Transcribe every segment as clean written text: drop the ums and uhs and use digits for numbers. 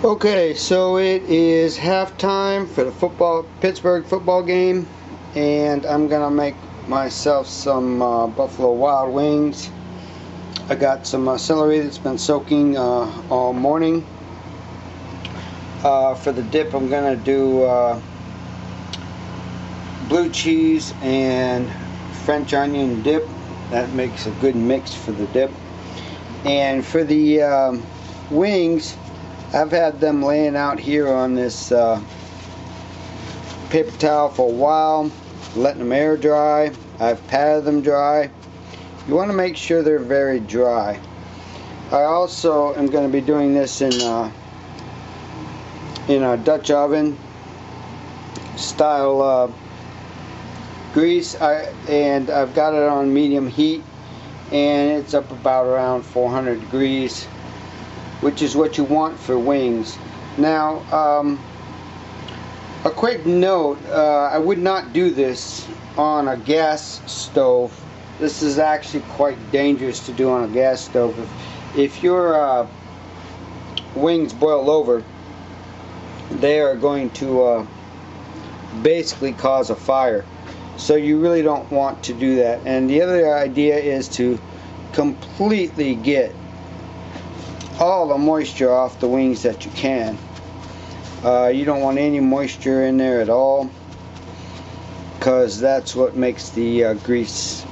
Okay, so it is halftime for the Pittsburgh football game, and I'm gonna make myself some Buffalo Wild Wings. I got some celery that's been soaking all morning. For the dip, I'm gonna do blue cheese and French onion dip. That makes a good mix for the dip. And for the wings, I've had them laying out here on this paper towel for a while, letting them air dry. I've patted them dry. You want to make sure they're very dry. I also am going to be doing this in a Dutch oven style grease, and I've got it on medium heat, and it's up about around 400 degrees, which is what you want for wings. Now, a quick note, I would not do this on a gas stove. This is actually quite dangerous to do on a gas stove. If your wings boil over, they are going to basically cause a fire. So you really don't want to do that. And the other idea is to completely get all the moisture off the wings that you can. You don't want any moisture in there at all, because that's what makes the grease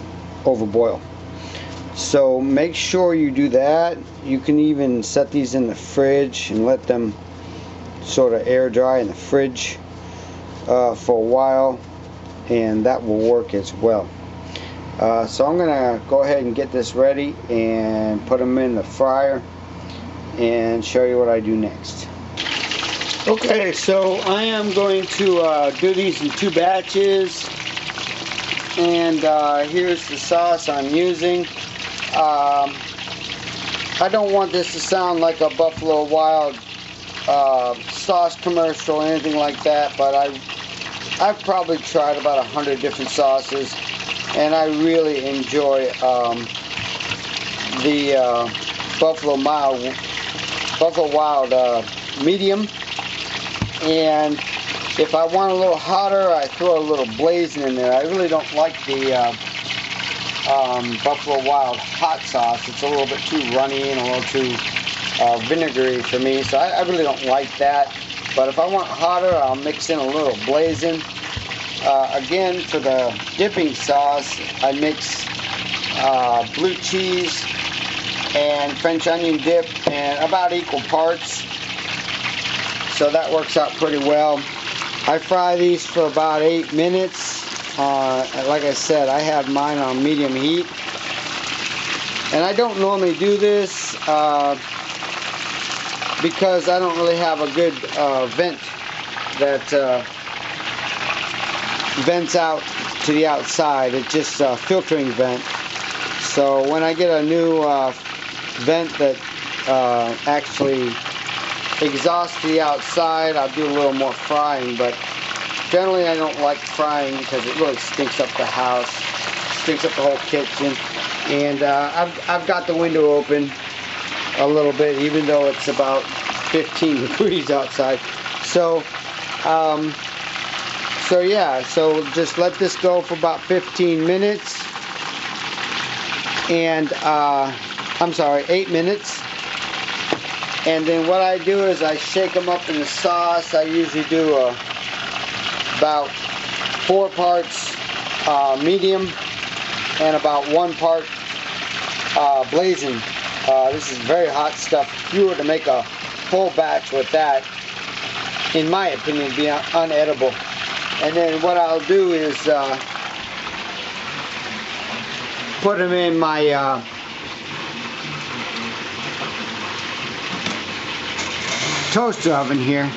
overboil. So make sure you do that. You can even set these in the fridge and let them sort of air dry in the fridge for a while, and that will work as well. So I'm gonna go ahead and get this ready and put them in the fryer and show you what I do next. Okay, so I am going to do these in 2 batches, and here's the sauce I'm using. I don't want this to sound like a Buffalo Wild sauce commercial or anything like that, but I've probably tried about 100 different sauces, and I really enjoy the Buffalo Wild medium. And if I want a little hotter, I throw a little blazing in there. I really don't like the Buffalo Wild hot sauce. It's a little bit too runny and a little too vinegary for me, so I really don't like that. But if I want hotter, I'll mix in a little blazing. Again, for the dipping sauce, I mix blue cheese and French onion dip and about equal parts. So that works out pretty well. I fry these for about 8 minutes. Like I said, I have mine on medium heat. And I don't normally do this because I don't really have a good vent that vents out to the outside. It's just a filtering vent. So when I get a new vent that actually exhausts to the outside, I'll do a little more frying, but generally I don't like frying because it really stinks up the house, stinks up the whole kitchen. And I've got the window open a little bit, even though it's about 15 degrees outside. So yeah, so just let this go for about 15 minutes, and I'm sorry, 8 minutes. And then what I do is I shake them up in the sauce. I usually do about 4 parts medium and about 1 part blazing. This is very hot stuff. If you were to make a full batch with that, in my opinion, it'd be unedible. And then what I'll do is put them in my toaster oven here.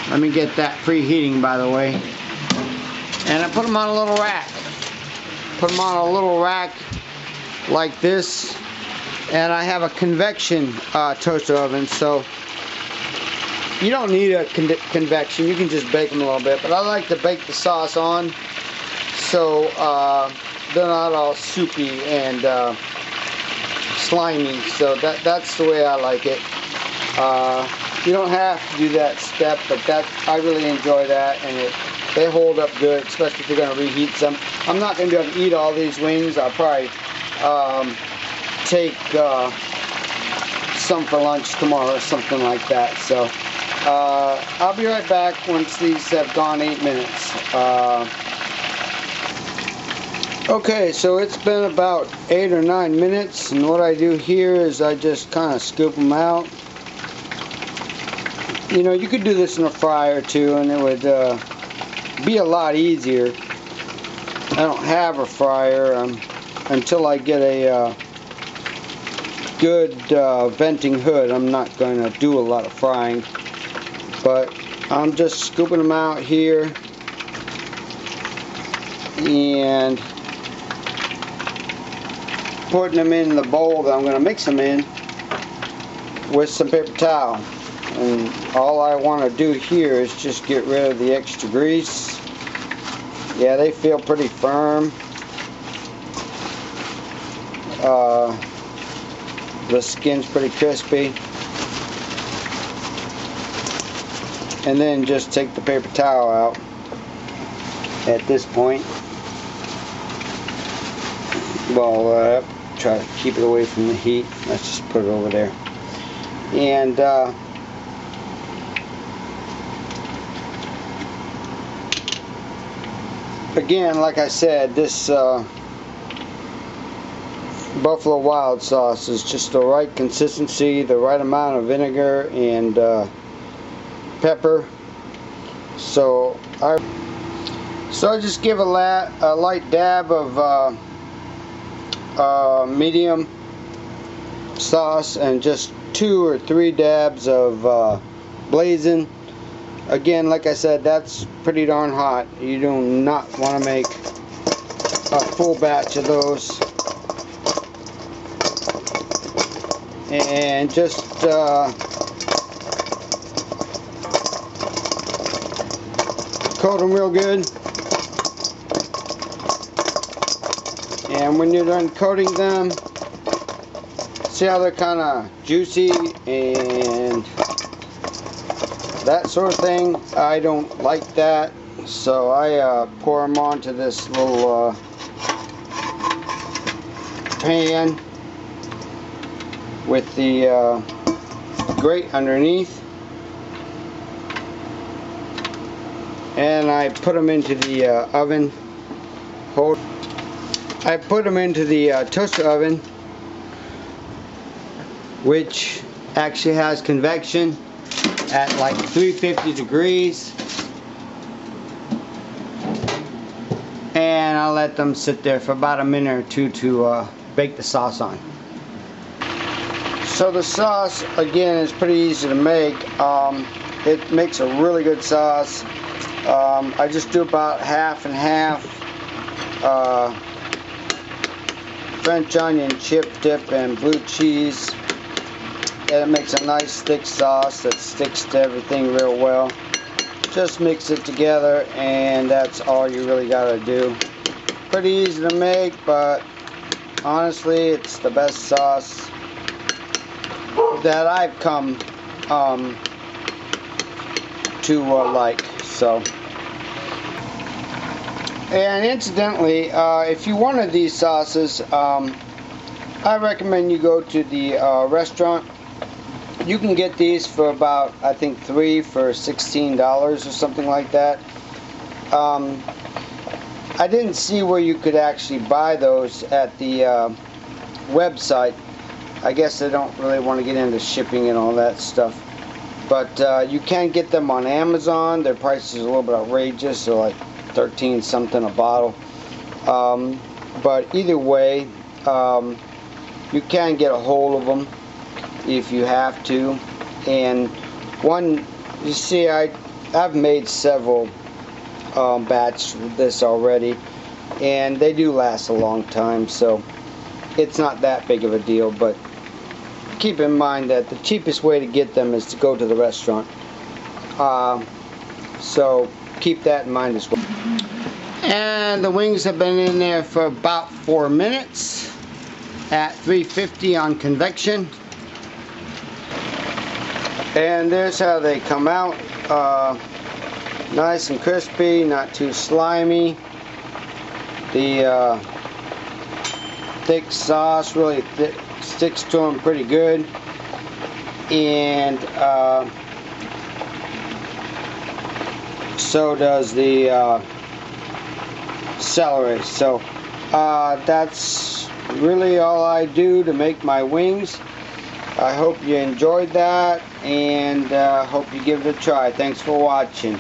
Let me get that preheating, by the way. And I put them on a little rack. Put them on a little rack like this. And I have a convection toaster oven, so you don't need a convection. You can just bake them a little bit. But I like to bake the sauce on, so they're not all soupy and slimy. So that's the way I like it. You don't have to do that step, but I really enjoy that, and they hold up good, especially if you're going to reheat some. I'm not going to be able to eat all these wings. I'll probably take some for lunch tomorrow or something like that. So I'll be right back once these have gone 8 minutes. Okay, so it's been about 8 or 9 minutes, and what I do here is I just kind of scoop them out. You know, you could do this in a fryer too, and it would be a lot easier. I don't have a fryer until I get a good venting hood. I'm not going to do a lot of frying, but I'm just scooping them out here and putting them in the bowl that I'm going to mix them in with some paper towel. And all I want to do here is just get rid of the extra grease. Yeah, they feel pretty firm. The skin's pretty crispy. And then just take the paper towel out at this point. Well, try to keep it away from the heat. Let's just put it over there. And again, like I said, this Buffalo Wild Sauce is just the right consistency, the right amount of vinegar and pepper. So I just give a light dab of medium sauce and just 2 or 3 dabs of blazing. Again, like I said, that's pretty darn hot. You do not want to make a full batch of those. And just coat them real good. And when you're done coating them, see how they're kind of juicy and that sort of thing. I don't like that, so I pour them onto this little pan with the grate underneath, and I put them into the oven. I put them into the toaster oven, which actually has convection at like 350 degrees, and I'll let them sit there for about a minute or two to bake the sauce on. So the sauce, again, is pretty easy to make. It makes a really good sauce. I just do about half and half French onion chip dip and blue cheese. And it makes a nice thick sauce that sticks to everything real well. Just mix it together, and that's all you really got to do. Pretty easy to make, but honestly, it's the best sauce that I've come to like. So, and incidentally, if you wanted these sauces, I recommend you go to the restaurant. You can get these for about, I think, 3 for $16 or something like that. I didn't see where you could actually buy those at the website. I guess they don't really want to get into shipping and all that stuff. But you can get them on Amazon. Their price is a little bit outrageous. They're like 13 something a bottle. But either way, you can get a hold of them if you have to. And one, you see, I've made several batches of this already, and they do last a long time, so it's not that big of a deal. But keep in mind that the cheapest way to get them is to go to the restaurant. So keep that in mind as well. And the wings have been in there for about 4 minutes at 350 on convection. And there's how they come out. Nice and crispy, not too slimy. The thick sauce really sticks to them pretty good. And so does the celery. So that's really all I do to make my wings. I hope you enjoyed that, and hope you give it a try. Thanks for watching.